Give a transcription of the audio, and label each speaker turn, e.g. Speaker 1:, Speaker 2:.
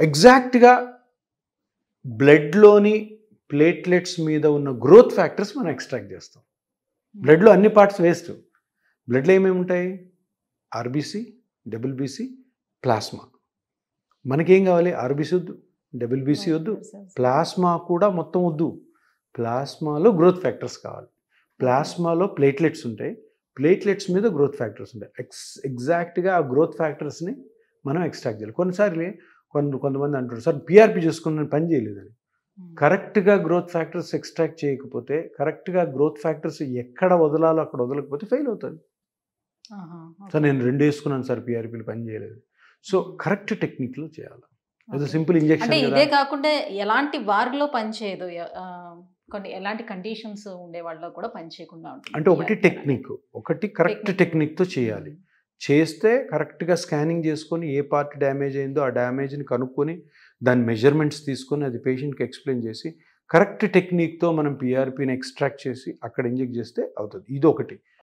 Speaker 1: ఎగ్జాక్ట్గా బ్లడ్లోని ప్లేట్లెట్స్ మీద ఉన్న గ్రోత్ ఫ్యాక్టర్స్ మనం ఎక్స్ట్రాక్ట్ చేస్తాం. బ్లడ్లో అన్ని పార్ట్స్ వేస్ట్. బ్లడ్లో ఏమేమి ఉంటాయి? RBC, WBC, plasma. మనకేం కావాలి? ఆర్బీసీ వద్దు, డబ్ల్యూబీసీ వద్దు, ప్లాస్మా కూడా మొత్తం వద్దు. ప్లాస్మాలో గ్రోత్ ఫ్యాక్టర్స్ కావాలి. ప్లాస్మాలో ప్లేట్లెట్స్ ఉంటాయి, ప్లేట్లెట్స్ మీద గ్రోత్ ఫ్యాక్టర్స్ ఉంటాయి. ఎగ్జాక్ట్గా ఆ గ్రోత్ ఫ్యాక్టర్స్ని మనం ఎక్స్ట్రాక్ట్ చేయాలి. కొన్నిసార్లు కొంతమంది అంటారు, సార్ పీఆర్పీ చేసుకుని పని చేయలేదని. కరెక్ట్గా గ్రోత్ ఫ్యాక్టర్స్ ఎక్స్ట్రాక్ట్ చేయకపోతే, కరెక్ట్గా గ్రోత్ ఫ్యాక్టర్స్ ఎక్కడ వదలాలో అక్కడ వదలకపోతే ఫెయిల్ అవుతుంది. సార్ నేను 2 వేసుకున్నాను సార్, పీఆర్పీలు పని చేయలేదు. సో కరెక్ట్ టెక్నిక్లో చేయాలి. ఏదో సింపుల్ ఇంజెక్షన్.
Speaker 2: అంటే ఇదే కాకుండా ఎలాంటి వారిలో పనిచేయదు, కొన్ని ఎలాంటి కండిషన్స్ ఉండే వాళ్ళలో కూడా పనిచేయకుండా ఉంటుంది.
Speaker 1: అంటే ఒకటి టెక్నిక్, ఒకటి కరెక్ట్ టెక్నిక్తో చేయాలి. చేస్తే కరెక్ట్గా స్కానింగ్ చేసుకొని ఏ పార్ట్ డ్యామేజ్ అయిందో ఆ డ్యామేజ్ని కనుక్కొని దాని మెజర్మెంట్స్ తీసుకొని అది పేషెంట్కి ఎక్స్ప్లెయిన్ చేసి కరెక్ట్ టెక్నిక్తో మనం పీఆర్పీని ఎక్స్ట్రాక్ట్ చేసి అక్కడ ఇంజెక్ట్ చేస్తే అవుతుంది. ఇది ఒకటి.